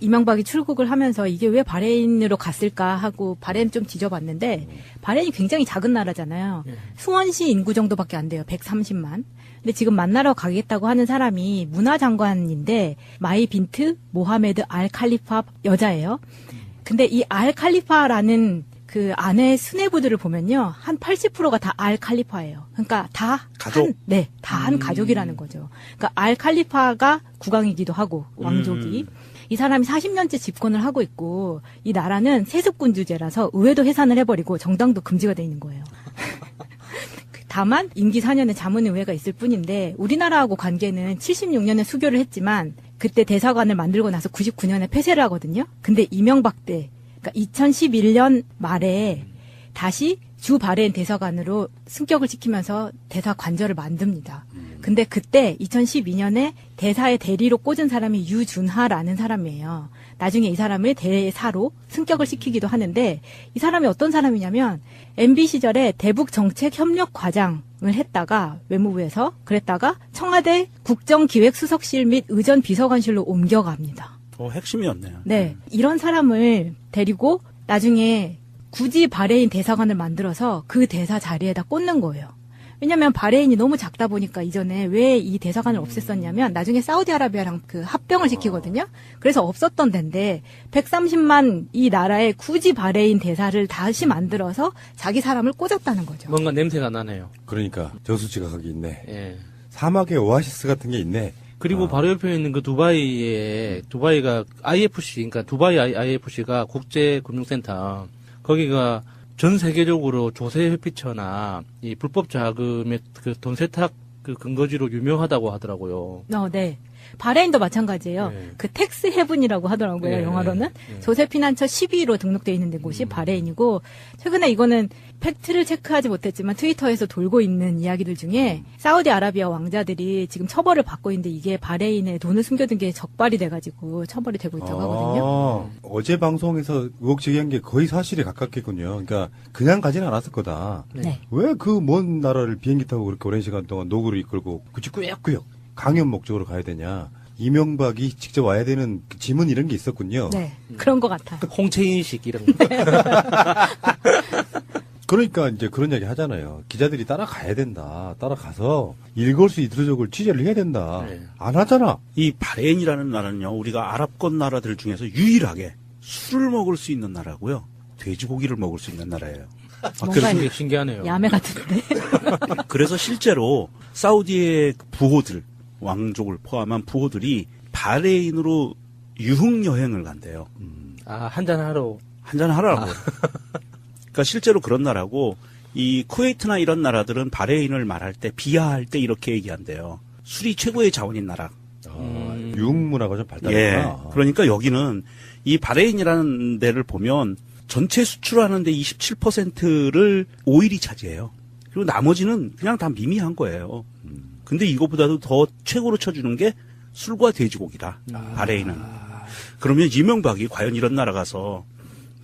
이명박이 출국을 하면서 이게 왜 바레인으로 갔을까 하고 바레인 좀 뒤져봤는데 바레인이 굉장히 작은 나라잖아요. 수원시 인구 정도밖에 안 돼요. 130만. 근데 지금 만나러 가겠다고 하는 사람이 문화장관인데 마이 빈트 모하메드 알 칼리파 여자예요. 근데 이 알 칼리파라는 그 아내 수뇌부들을 보면요. 한 80%가 다 알 칼리파예요. 그러니까 다 가족? 다 한 가족이라는 거죠. 그러니까 알 칼리파가 국왕이기도 하고 왕족이. 이 사람이 40년째 집권을 하고 있고 이 나라는 세습군주제라서 의회도 해산을 해버리고 정당도 금지가 돼 있는 거예요. 다만 임기 4년에 자문의회가 있을 뿐인데 우리나라하고 관계는 76년에 수교를 했지만 그때 대사관을 만들고 나서 99년에 폐쇄를 하거든요. 근데 이명박 때 그러니까 2011년 말에 다시 주 바레인 대사관으로 승격을 시키면서 대사 관저를 만듭니다. 근데 그때 2012년에 대사의 대리로 꽂은 사람이 유준하라는 사람이에요. 나중에 이 사람을 대사로 승격을 시키기도 하는데 이 사람이 어떤 사람이냐면 MB 시절에 대북정책협력과장을 했다가 외무부에서 그랬다가 청와대 국정기획수석실 및 의전비서관실로 옮겨갑니다. 핵심이었네요. 네. 이런 사람을 데리고 나중에 굳이 바레인 대사관을 만들어서 그 대사 자리에다 꽂는 거예요. 왜냐면 바레인이 너무 작다 보니까 이전에 왜 이 대사관을 없앴었냐면 나중에 사우디아라비아랑 그 합병을 시키거든요. 그래서 없었던 데인데 130만 이 나라에 굳이 바레인 대사를 다시 만들어서 자기 사람을 꽂았다는 거죠. 뭔가 냄새가 나네요. 그러니까 정수지가 거기 있네. 예. 사막의 오아시스 같은 게 있네. 그리고 바로 옆에 있는 그 두바이가 IFC, 그러니까 두바이 IFC가 국제금융센터, 거기가 전 세계적으로 조세 회피처나 이 불법 자금의 그 돈 세탁 그 근거지로 유명하다고 하더라고요. 네. 바레인도 마찬가지예요. 네. 그 텍스 헤븐이라고 하더라고요. 네. 영어로는. 조세 피난처 12위로 등록되어 있는 곳이 바레인이고 최근에 이거는 팩트를 체크하지 못했지만 트위터에서 돌고 있는 이야기들 중에 사우디아라비아 왕자들이 지금 처벌을 받고 있는데 이게 바레인에 돈을 숨겨둔 게 적발이 돼가지고 처벌이 되고 있다고 하거든요. 어제 방송에서 의혹 제기한 게 거의 사실에 가깝겠군요. 그러니까 그냥 가지는 않았을 거다. 네. 왜 그 먼 나라를 비행기 타고 그렇게 오랜 시간 동안 노구를 이끌고 굳이 꾸역꾸역 강연 목적으로 가야 되냐. 이명박이 직접 와야 되는 그 지문 이런 게 있었군요. 네. 그런 것 같아요. 홍채인식 이런 거. 그러니까 이제 그런 이야기 하잖아요. 기자들이 따라가야 된다. 따라가서 일거수일투족을 취재를 해야 된다. 네. 안 하잖아. 이 바레인이라는 나라는요, 우리가 아랍권 나라들 중에서 유일하게 술을 먹을 수 있는 나라고요. 돼지고기를 먹을 수 있는 나라예요. 뭔가 신기하네요. 야매 같은데. 그래서 실제로 사우디의 부호들, 왕족을 포함한 부호들이 바레인으로 유흥 여행을 간대요. 한잔하러. 한잔하라고. 그러니까 실제로 그런 나라고, 이 쿠웨이트나 이런 나라들은 바레인을 말할 때, 비하할 때 이렇게 얘기한대요. 술이 최고의 자원인 나라. 유흥 문화가 좀 발달했구나. 예. 그러니까 여기는 이 바레인이라는 데를 보면 전체 수출하는데 27%를 오일이 차지해요. 그리고 나머지는 그냥 다 미미한 거예요. 근데 이거보다도 더 최고로 쳐주는 게 술과 돼지고기다. 바레인은. 그러면 이명박이 과연 이런 나라 가서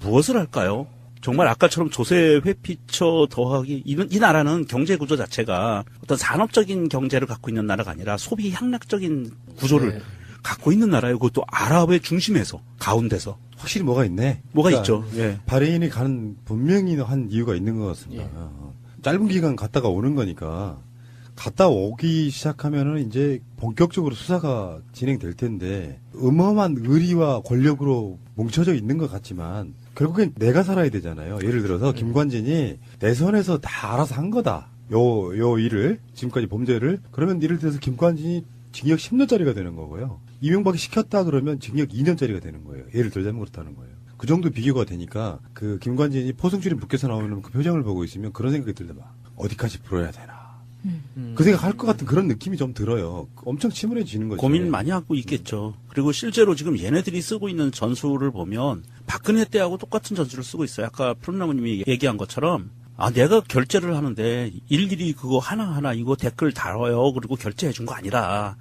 무엇을 할까요? 정말 아까처럼 조세 회피처 더하기 이 나라는 경제 구조 자체가 어떤 산업적인 경제를 갖고 있는 나라가 아니라 소비 향락적인 구조를 갖고 있는 나라예요. 그것도 아랍의 중심에서 가운데서. 확실히 뭐가 있네. 뭐가 그러니까 있죠. 예. 바레인이 가는 분명히 한 이유가 있는 것 같습니다. 짧은 기간 갔다가 오는 거니까 갔다 오기 시작하면은 이제 본격적으로 수사가 진행될 텐데 어마어마한 의리와 권력으로 뭉쳐져 있는 것 같지만 결국엔 내가 살아야 되잖아요. 예를 들어서 김관진이 내 선에서 다 알아서 한 거다. 요 일을 지금까지 범죄를 그러면 예를 들어서 김관진이 징역 10년짜리가 되는 거고요. 이명박이 시켰다 그러면 징역 2년짜리가 되는 거예요. 예를 들자면 그렇다는 거예요. 그 정도 비교가 되니까 그 김관진이 포승줄이 묶여서 나오는 그 표정을 보고 있으면 그런 생각이 들다 봐. 어디까지 풀어야 되나. 그 생각할 것 같은 그런 느낌이 좀 들어요. 엄청 침울해지는 거죠. 고민 많이 하고 있겠죠. 그리고 실제로 지금 얘네들이 쓰고 있는 전술을 보면 박근혜 때하고 똑같은 전술을 쓰고 있어요. 아까 푸른나무님이 얘기한 것처럼 내가 결제를 하는데 일일이 그거 하나하나 이거 댓글 달아요. 그리고 결제해 준 거 아니라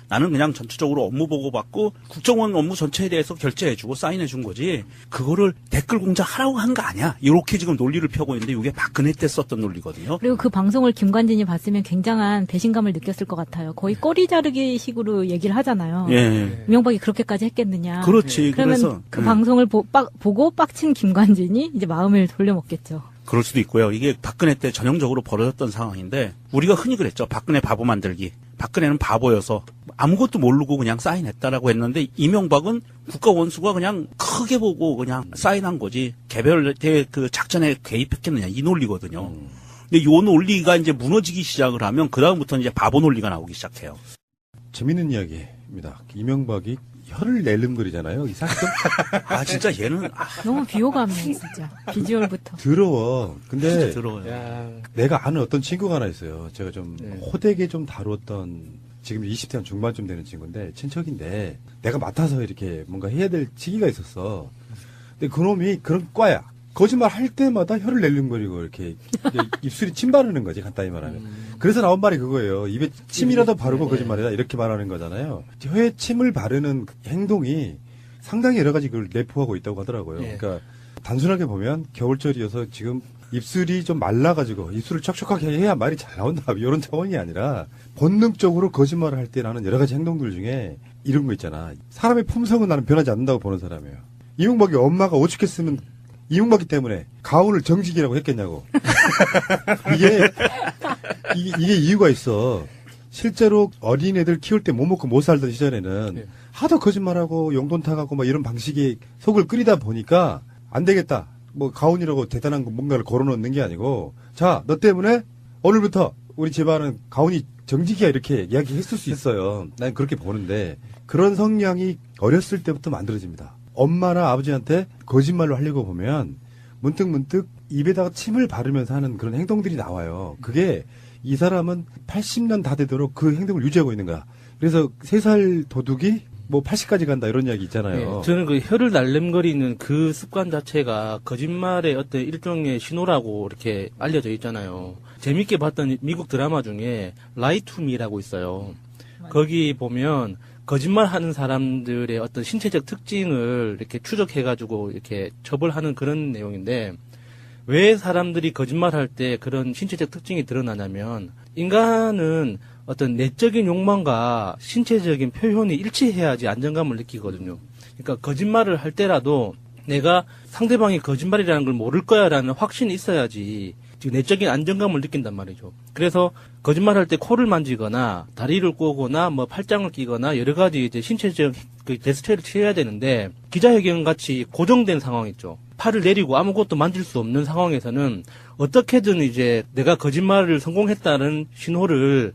나는 그냥 전체적으로 업무 보고받고 국정원 업무 전체에 대해서 결제해주고 사인해준 거지 그거를 댓글 공작하라고 한 거 아니야. 이렇게 지금 논리를 펴고 있는데 이게 박근혜 때 썼던 논리거든요. 그리고 그 방송을 김관진이 봤으면 굉장한 배신감을 느꼈을 것 같아요. 거의 꼬리 자르기 식으로 얘기를 하잖아요. 예. 이명박이 그렇게까지 했겠느냐. 그렇지. 그러면 그래서 그 방송을 보고 빡친 김관진이 이제 마음을 돌려먹겠죠. 그럴 수도 있고요. 이게 박근혜 때 전형적으로 벌어졌던 상황인데 우리가 흔히 그랬죠. 박근혜 바보 만들기. 박근혜는 바보여서 아무것도 모르고 그냥 사인했다라고 했는데 이명박은 국가 원수가 그냥 크게 보고 그냥 사인한 거지 개별 그 작전에 개입했겠느냐 이 논리거든요. 근데 이 논리가 이제 무너지기 시작을 하면 그 다음부터 이제 바보 논리가 나오기 시작해요. 재밌는 이야기입니다. 이명박이 혀를 내름거리잖아요. 이 사건 아 진짜 얘는 너무 비호감이에요, 진짜. 비주얼부터. 더러워. 근데 진짜 들어요. 야, 내가 아는 어떤 친구가 하나 있어요. 제가 좀 네. 호되게 좀 다루었던 지금 20대 한 중반쯤 되는 친구인데 친척인데 내가 맡아서 이렇게 뭔가 해야 될 시기가 있었어. 근데 그놈이 그런 과야. 거짓말 할 때마다 혀를 내름거리고 이렇게 입술이 침 바르는 거지 간단히 말하면. 그래서 나온 말이 그거예요. 입에 침이라도 바르고 거짓말이다 이렇게 말하는 거잖아요. 혀에 침을 바르는 행동이 상당히 여러 가지 그걸 내포하고 있다고 하더라고요. 예. 그러니까 단순하게 보면 겨울철이어서 지금 입술이 좀 말라가지고 입술을 촉촉하게 해야 말이 잘 나온다 이런 차원이 아니라 본능적으로 거짓말을 할 때 나는 여러 가지 행동들 중에 이런 거 있잖아. 사람의 품성은 나는 변하지 않는다고 보는 사람이에요. 이명박이 엄마가 오죽했으면 이명박이 때문에 가훈을 정직이라고 했겠냐고. 이게 이유가 있어. 실제로 어린애들 키울 때 못 먹고 못 살던 시절에는 네. 하도 거짓말하고 용돈 타가고 막 이런 방식의 속을 끓이다 보니까 안 되겠다. 뭐 가훈이라고 대단한 거 뭔가를 걸어놓는 게 아니고 자, 너 때문에 오늘부터 우리 집안은 가훈이 정직이야 이렇게 이야기했을 수 있어요. 난 그렇게 보는데 그런 성향이 어렸을 때부터 만들어집니다. 엄마나 아버지한테 거짓말로 하려고 보면 문득문득 입에다가 침을 바르면서 하는 그런 행동들이 나와요. 그게 이 사람은 80년 다 되도록 그 행동을 유지하고 있는 거야. 그래서 3살 도둑이 뭐 80까지 간다 이런 이야기 있잖아요. 예, 저는 그 혀를 날름거리는 그 습관 자체가 거짓말의 어떤 일종의 신호라고 이렇게 알려져 있잖아요. 재밌게 봤던 미국 드라마 중에 라이 투 미라고 있어요. 거기 보면 거짓말 하는 사람들의 어떤 신체적 특징을 이렇게 추적해가지고 이렇게 처벌하는 그런 내용인데 왜 사람들이 거짓말할 때 그런 신체적 특징이 드러나냐면 인간은 어떤 내적인 욕망과 신체적인 표현이 일치해야지 안정감을 느끼거든요. 그러니까 거짓말을 할 때라도 내가 상대방이 거짓말이라는 걸 모를 거야라는 확신이 있어야지 지금 내적인 안정감을 느낀단 말이죠. 그래서 거짓말할 때 코를 만지거나 다리를 꼬거나 뭐 팔짱을 끼거나 여러 가지 이제 신체적 그 제스처를 취해야 되는데 기자회견 같이 고정된 상황 있죠. 팔을 내리고 아무것도 만질 수 없는 상황에서는 어떻게든 이제 내가 거짓말을 성공했다는 신호를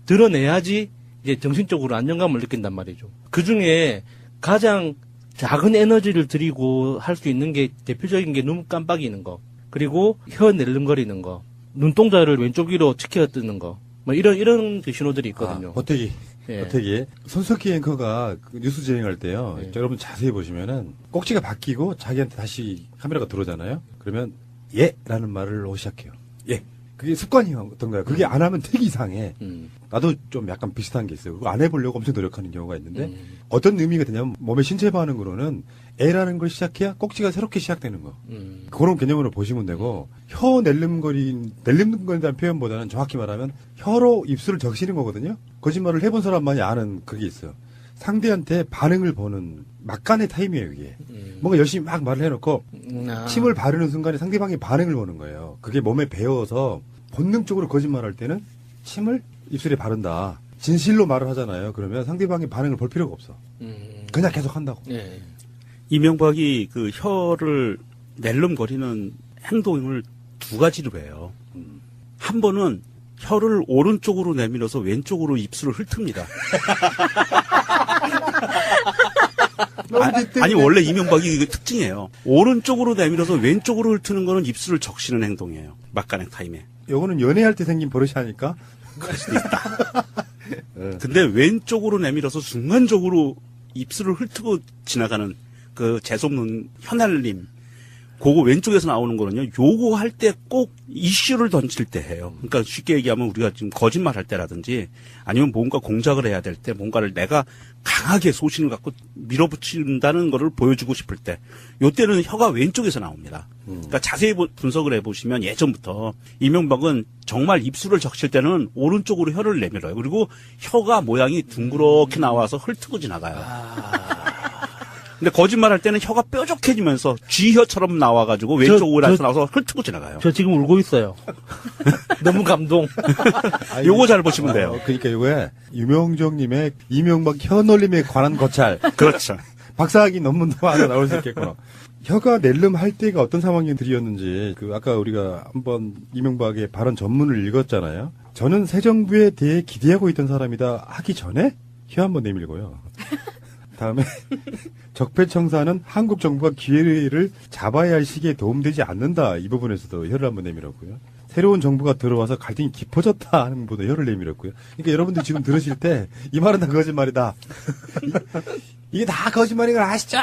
드러내야지 이제 정신적으로 안정감을 느낀단 말이죠. 그 중에 가장 작은 에너지를 들이고 할 수 있는 게 대표적인 게 눈 깜빡이는 거. 그리고 혀 낼름거리는 거, 눈동자를 왼쪽 위로 치켜 뜨는 거, 뭐 이런 그 신호들이 있거든요. 보태기. 예. 보태기. 손석희 앵커가 그 뉴스 진행할 때요. 예. 여러분 자세히 보시면은 꼭지가 바뀌고 자기한테 다시 카메라가 들어오잖아요. 그러면 예라는 말을 하고 시작해요. 예. 그게 습관이었던가요? 그게 안 하면 되게 이상해. 나도 좀 약간 비슷한 게 있어요. 그거 안 해보려고 엄청 노력하는 경우가 있는데 어떤 의미가 되냐면 몸의 신체 반응으로는 애라는 걸 시작해야 꼭지가 새롭게 시작되는 거. 그런 개념으로 보시면 되고 혀 낼름거린다는 표현보다는 정확히 말하면 혀로 입술을 적시는 거거든요. 거짓말을 해본 사람만이 아는 그게 있어요. 상대한테 반응을 보는 막간의 타임이에요, 이게. 뭔가 열심히 막 말을 해놓고 침을 바르는 순간에 상대방의 반응을 보는 거예요. 그게 몸에 배어서 본능적으로 거짓말할 때는 침을 입술에 바른다. 진실로 말을 하잖아요. 그러면 상대방의 반응을 볼 필요가 없어. 그냥 계속 한다고. 예. 이명박이 그 혀를 낼름거리는 행동을 두 가지로 해요. 한 번은 혀를 오른쪽으로 내밀어서 왼쪽으로 입술을 훑습니다. 아니 원래 이명박이 그 특징이에요. 오른쪽으로 내밀어서 왼쪽으로 훑는 거는 입술을 적시는 행동이에요. 막간의 타임에. 요거는 연애할 때 생긴 버릇이 아닐까? 그럴 수도 있다. 근데 왼쪽으로 내밀어서 순간적으로 입술을 훑고 지나가는 그 재수없는 혀날림. 그거 왼쪽에서 나오는 거는요, 요구할 때 꼭 이슈를 던질 때 해요. 그러니까 쉽게 얘기하면 우리가 지금 거짓말 할 때라든지 아니면 뭔가 공작을 해야 될 때 뭔가를 내가 강하게 소신을 갖고 밀어붙인다는 거를 보여주고 싶을 때, 요때는 혀가 왼쪽에서 나옵니다. 그러니까 자세히 분석을 해보시면 예전부터 이명박은 정말 입술을 적실 때는 오른쪽으로 혀를 내밀어요. 그리고 혀가 모양이 둥그렇게 나와서 훑고 지나가요. 근데 거짓말 할 때는 혀가 뾰족해지면서 쥐혀처럼 나와가지고 왼쪽으로 나와서 훑고 지나가요. 저 지금 울고 있어요. 너무 감동. 요거 잘 보시면 돼요. 그러니까 요게 유명정님의 이명박 혀놀림에 관한 거찰. 그렇죠. 박사학위 논문도 하나 나올 수 있겠구나. 혀가 낼름할 때가 어떤 상황들이었는지, 아까 우리가 한번 이명박의 발언 전문을 읽었잖아요. 저는 새 정부에 대해 기대하고 있던 사람이다 하기 전에 혀 한번 내밀고요. 다음에 적폐청산은 한국 정부가 기회를 잡아야 할 시기에 도움되지 않는다. 이 부분에서도 혀를 한번 내밀었고요. 새로운 정부가 들어와서 갈등이 깊어졌다 하는 분도 혀를 내밀었고요. 그러니까 여러분들 지금 들으실 때 이 말은 다 거짓말이다. 이게 다 거짓말인 걸 아시죠?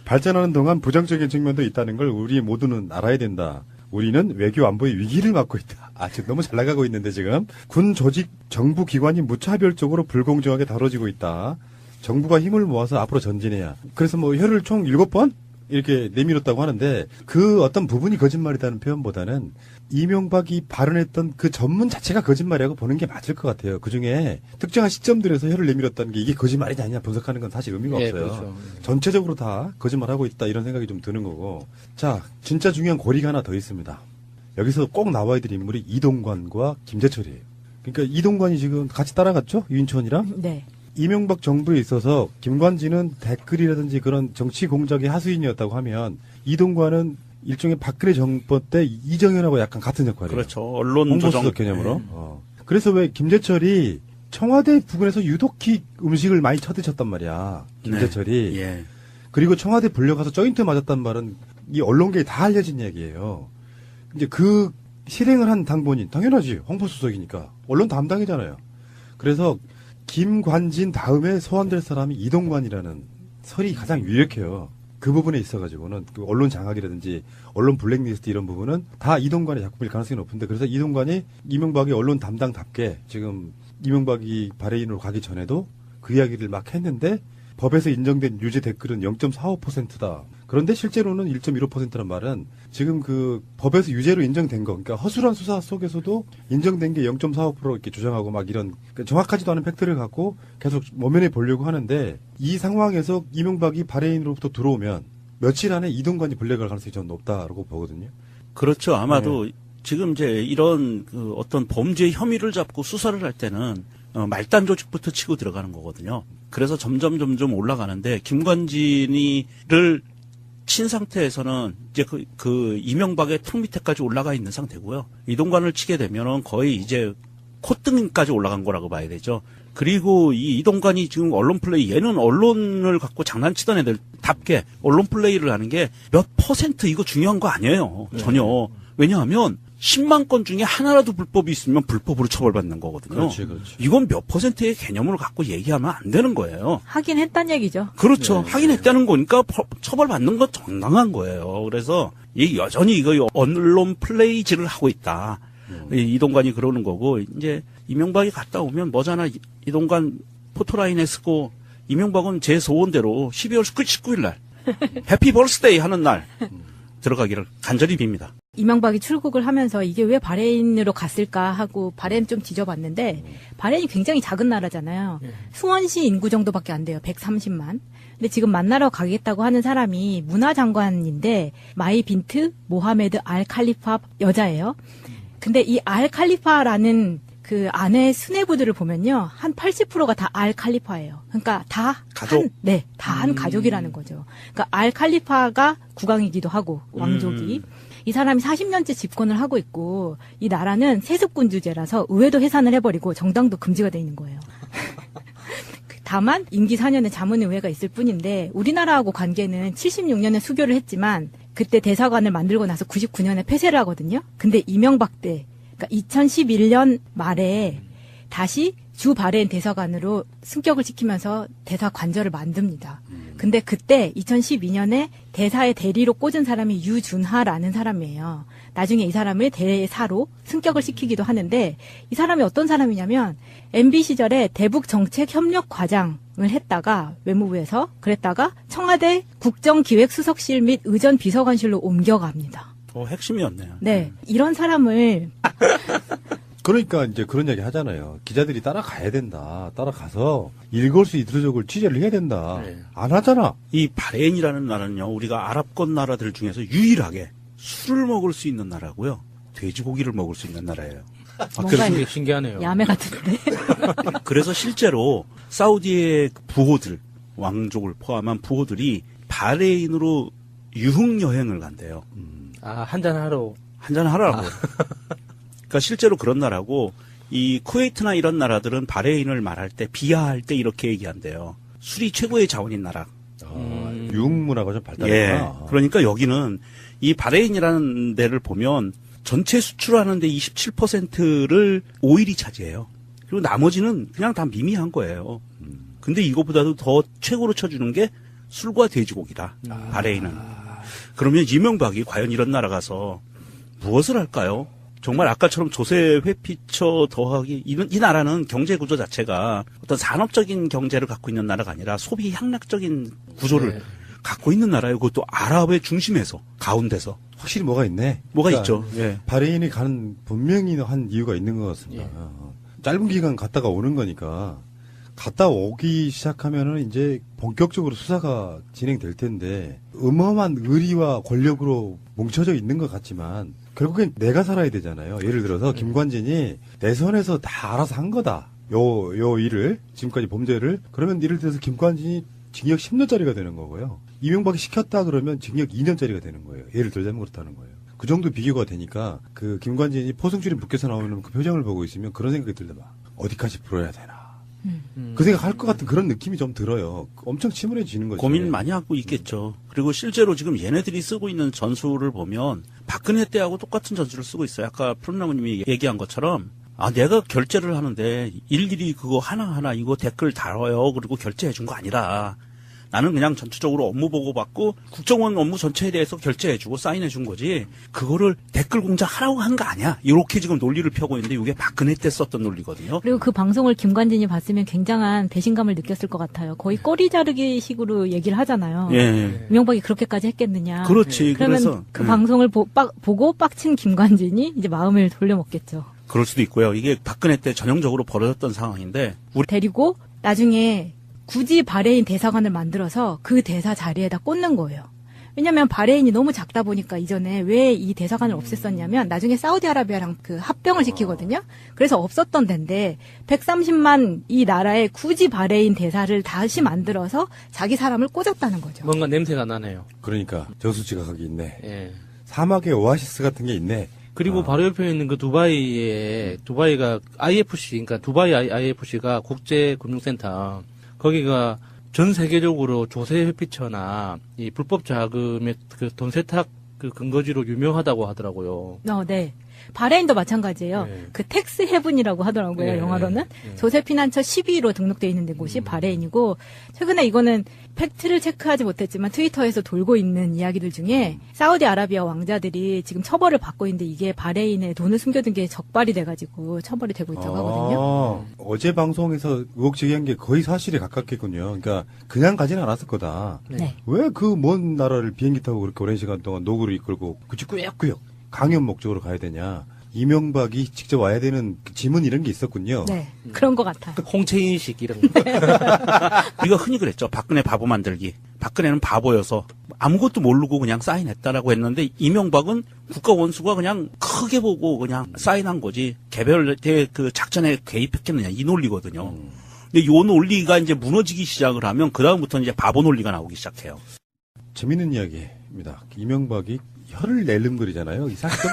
발전하는 동안 부정적인 측면도 있다는 걸 우리 모두는 알아야 된다. 우리는 외교 안보의 위기를 맞고 있다. 지금 너무 잘 나가고 있는데 지금. 군 조직 정부 기관이 무차별적으로 불공정하게 다뤄지고 있다. 정부가 힘을 모아서 앞으로 전진해야. 그래서 뭐 혀를 총 7번 이렇게 내밀었다고 하는데 그 어떤 부분이 거짓말이라는 표현보다는 이명박이 발언했던 그 전문 자체가 거짓말이라고 보는 게 맞을 것 같아요. 그중에 특정한 시점들에서 혀를 내밀었다는 게 이게 거짓말이냐 아니냐 분석하는 건 사실 의미가 없어요. 그렇죠. 전체적으로 다 거짓말하고 있다 이런 생각이 좀 드는 거고. 자, 진짜 중요한 고리가 하나 더 있습니다. 여기서 꼭 나와야 될 인물이 이동관과 김재철이에요. 그러니까 이동관이 지금 같이 따라갔죠? 유인천이랑? 네. 이명박 정부에 있어서 김관진은 댓글이라든지 그런 정치 공작의 하수인이었다고 하면 이동관은 일종의 박근혜 정권 때 이정현하고 약간 같은 역할이에요. 그렇죠. 언론 조정 홍보수석 개념으로. 그래서 왜 김재철이 청와대 부근에서 유독히 음식을 많이 쳐드셨단 말이야. 김재철이. 예. 그리고 청와대 불려가서 조인트 맞았단 말은 이 언론계에 다 알려진 얘기예요. 이제 그 실행을 한 당본인 당연하지. 홍보수석이니까 언론 담당이잖아요. 그래서 김관진 다음에 소환될 사람이 이동관이라는 설이 가장 유력해요. 그 부분에 있어가지고는 그 언론 장악이라든지 언론 블랙리스트 이런 부분은 다 이동관의 작품일 가능성이 높은데, 그래서 이동관이 이명박의 언론 담당답게 지금 이명박이 바레인으로 가기 전에도 그 이야기를 막 했는데 법에서 인정된 유죄 댓글은 0.45%다. 그런데 실제로는 1.15%란 말은 지금 그 법에서 유죄로 인정된 거, 그러니까 허술한 수사 속에서도 인정된 게 0.45% 이렇게 주장하고 막 이런 정확하지도 않은 팩트를 갖고 계속 모면해 보려고 하는데, 이 상황에서 이명박이 바레인으로부터 들어오면 며칠 안에 이동관이 블랙할 가능성이 저는 높다라고 보거든요. 그렇죠. 아마도 지금 이제 이런 그 어떤 범죄 혐의를 잡고 수사를 할 때는 말단 조직부터 치고 들어가는 거거든요. 그래서 점점 올라가는데 김관진이를 친 상태에서는 이제 그 이명박의 턱 밑에까지 올라가 있는 상태고요. 이동관을 치게 되면은 거의 이제 콧등까지 올라간 거라고 봐야 되죠. 그리고 이 이동관이 지금 언론 플레이, 얘는 언론을 갖고 장난치던 애들답게 언론 플레이를 하는 게 몇 퍼센트 이거 중요한 거 아니에요. 전혀. 왜냐하면 10만 건 중에 하나라도 불법이 있으면 불법으로 처벌받는 거거든요. 그렇지. 이건 몇 퍼센트의 개념을 갖고 얘기하면 안 되는 거예요. 하긴 했단 얘기죠. 그렇죠. 하긴 했다는 거니까 처벌받는 건 정당한 거예요. 그래서 여전히 이거 언론 플레이질을 하고 있다. 이동관이 그러는 거고, 이제 이명박이 갔다 오면 뭐잖아. 이동관 포토라인에 쓰고 이명박은 제 소원대로 12월 19일 날 해피 벌스데이 하는 날 들어가기를 간절히 빕니다. 이명박이 출국을 하면서 이게 왜 바레인으로 갔을까 하고 바레인 좀 뒤져봤는데, 바레인이 굉장히 작은 나라잖아요. 수원시 인구 정도밖에 안 돼요. 130만. 근데 지금 만나러 가겠다고 하는 사람이 문화장관인데 마이 빈트 모하메드 알 칼리파 여자예요. 근데 이 알 칼리파라는 그 아내 수뇌부들을 보면요, 한 80%가 다 알 칼리파예요. 그러니까 다 가족? 다 한 가족이라는 거죠. 그러니까 알 칼리파가 국왕이기도 하고 왕족이. 이 사람이 40년째 집권을 하고 있고, 이 나라는 세습군주제라서 의회도 해산을 해버리고 정당도 금지가 돼 있는 거예요. 다만 임기 4년에 자문의회가 있을 뿐인데, 우리나라하고 관계는 76년에 수교를 했지만 그때 대사관을 만들고 나서 99년에 폐쇄를 하거든요. 근데 이명박 때, 그러니까 2011년 말에 다시 주 바레인 대사관으로 승격을 시키면서 대사 관절을 만듭니다. 근데 그때 2012년에 대사의 대리로 꽂은 사람이 유준하라는 사람이에요. 나중에 이 사람을 대사로 승격을 시키기도 하는데 이 사람이 어떤 사람이냐면 MB 시절에 대북 정책 협력 과장을 했다가 외무부에서 그랬다가 청와대 국정기획수석실 및 의전 비서관실로 옮겨갑니다. 핵심이었네요. 네. 이런 사람을 그러니까 이제 그런 얘기 하잖아요. 기자들이 따라가야 된다. 따라가서 일거수 이투족을 취재를 해야 된다. 네. 안 하잖아. 이 바레인이라는 나라는요, 우리가 아랍권 나라들 중에서 유일하게 술을 먹을 수 있는 나라고요. 돼지고기를 먹을 수 있는 나라예요. 뭔가 신기하네요. 야매 같은데. 그래서 실제로 사우디의 부호들, 왕족을 포함한 부호들이 바레인으로 유흥 여행을 간대요. 한잔하러. 한잔 하라고. 그러니까 실제로 그런 나라고, 이 쿠웨이트나 이런 나라들은 바레인을 말할 때, 비하할 때 이렇게 얘기한대요. 술이 최고의 자원인 나라. 유흥 문화가 좀 예. 발달했구나. 그러니까 여기는 이 바레인이라는 데를 보면 전체 수출하는데 27%를 오일이 차지해요. 그리고 나머지는 그냥 다 미미한 거예요. 근데 이거보다도 더 최고로 쳐주는 게 술과 돼지고기다. 바레인은. 그러면 이명박이 과연 이런 나라 가서 무엇을 할까요? 정말 아까처럼 조세 회피처 더하기, 이 나라는 경제 구조 자체가 어떤 산업적인 경제를 갖고 있는 나라가 아니라 소비 향락적인 구조를 갖고 있는 나라예요. 그것도 아랍의 중심에서, 가운데서. 확실히 뭐가 있네. 뭐가 그러니까 있죠. 예. 바레인이 가는 분명히 한 이유가 있는 것 같습니다. 짧은 기간 갔다가 오는 거니까 갔다 오기 시작하면은 이제 본격적으로 수사가 진행될 텐데 어마어마한 의리와 권력으로 뭉쳐져 있는 것 같지만 결국엔 내가 살아야 되잖아요. 예를 들어서 김관진이 내 선에서 다 알아서 한 거다. 요 일을 지금까지 범죄를 그러면 예를 들어서 김관진이 징역 10년짜리가 되는 거고요. 이명박이 시켰다 그러면 징역 2년짜리가 되는 거예요. 예를 들자면 그렇다는 거예요. 그 정도 비교가 되니까 그 김관진이 포승줄이 묶여서 나오는 그 표정을 보고 있으면 그런 생각이 들더라. 어디까지 풀어야 되나. 그 생각할 것 같은 그런 느낌이 좀 들어요. 엄청 침울해지는 거죠. 고민 많이 하고 있겠죠. 그리고 실제로 지금 얘네들이 쓰고 있는 전술을 보면 박근혜 때하고 똑같은 전술을 쓰고 있어요. 아까 푸른나무님이 얘기한 것처럼 내가 결제를 하는데 일일이 그거 하나하나 이거 댓글 달아요. 그리고 결제해 준 거 아니라 나는 그냥 전체적으로 업무 보고 받고 국정원 업무 전체에 대해서 결제해 주고 사인해 준 거지 그거를 댓글 공작하라고 한 거 아니야. 이렇게 지금 논리를 펴고 있는데 이게 박근혜 때 썼던 논리거든요. 그리고 그 방송을 김관진이 봤으면 굉장한 배신감을 느꼈을 것 같아요. 거의 꼬리 자르기 식으로 얘기를 하잖아요. 예. 이명박이 그렇게까지 했겠느냐. 그렇지. 그러면 그래서 그 방송을 보고 빡친 김관진이 이제 마음을 돌려먹겠죠. 그럴 수도 있고요. 이게 박근혜 때 전형적으로 벌어졌던 상황인데 데리고 나중에 굳이 바레인 대사관을 만들어서 그 대사 자리에다 꽂는 거예요. 왜냐하면 바레인이 너무 작다 보니까 이전에 왜 이 대사관을 없앴었냐면 나중에 사우디아라비아랑 그 합병을 시키거든요. 그래서 없었던 데인데 130만 이 나라에 굳이 바레인 대사를 다시 만들어서 자기 사람을 꽂았다는 거죠. 뭔가 냄새가 나네요. 그러니까 저수지각이 있네. 예. 사막의 오아시스 같은 게 있네. 그리고 바로 옆에 있는 그 두바이가 IFC, 그러니까 두바이 IFC가 국제금융센터, 거기가 전 세계적으로 조세 회피처나 이 불법 자금의 그 돈 세탁 그 근거지로 유명하다고 하더라고요. 네. 바레인도 마찬가지예요. 네. 그 텍스 헤븐이라고 하더라고요. 네. 영어로는. 조세 피난처 10위로 등록되어 있는 곳이 바레인이고 최근에 이거는 팩트를 체크하지 못했지만 트위터에서 돌고 있는 이야기들 중에 사우디아라비아 왕자들이 지금 처벌을 받고 있는데 이게 바레인에 돈을 숨겨둔 게 적발이 돼가지고 처벌이 되고 있다고 하거든요. 어제 방송에서 의혹 제기한 게 거의 사실에 가깝겠군요. 그러니까 그냥 가지는 않았을 거다. 네. 왜 그 먼 나라를 비행기 타고 그렇게 오랜 시간 동안 노구를 이끌고 굳이 꾸역꾸역 강연 목적으로 가야 되냐. 이명박이 직접 와야 되는 그 지문 이런 게 있었군요. 네. 그런 것 같아요. 홍채인식 이런 거. 우리가 흔히 그랬죠. 박근혜 바보 만들기. 박근혜는 바보여서 아무것도 모르고 그냥 사인했다라고 했는데 이명박은 국가 원수가 그냥 크게 보고 그냥 사인한 거지. 개별 그 작전에 개입했겠느냐 이 논리거든요. 근데 요 논리가 이제 무너지기 시작을 하면 그 다음부터는 이제 바보 논리가 나오기 시작해요. 재밌는 이야기입니다. 이명박이 혀를 내름거리잖아요. 이 사건.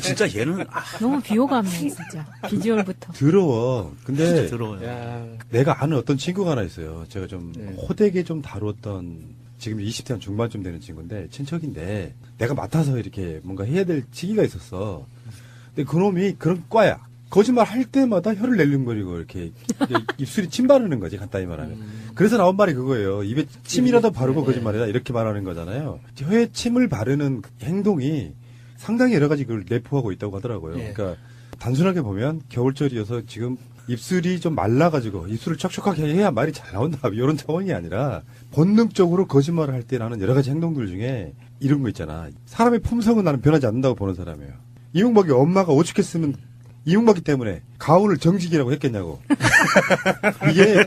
진짜 얘는 너무 비호감이에요, 진짜. 비주얼부터. 더러워. 근데 들어요. 야, 내가 아는 어떤 친구가 하나 있어요. 제가 좀 네. 호되게 좀 다뤘던 지금 20대 한 중반쯤 되는 친구인데 친척인데 내가 맡아서 이렇게 뭔가 해야 될 시기가 있었어. 근데 그놈이 그런 과야. 거짓말 할 때마다 혀를 낼름거리고 이렇게 입술이 침 바르는 거지, 간단히 말하면. 그래서 나온 말이 그거예요. 입에 침이라도 바르고 거짓말이다 이렇게 말하는 거잖아요. 혀에 침을 바르는 행동이 상당히 여러 가지 그걸 내포하고 있다고 하더라고요. 예. 그러니까 단순하게 보면 겨울철이어서 지금 입술이 좀 말라가지고 입술을 촉촉하게 해야 말이 잘 나온다 이런 차원이 아니라 본능적으로 거짓말을 할 때 나는 여러 가지 행동들 중에 이런 거 있잖아. 사람의 품성은 나는 변하지 않는다고 보는 사람이에요. 이명박이 엄마가 오죽했으면 이명박이 때문에 가훈을 정직이라고 했겠냐고. 이게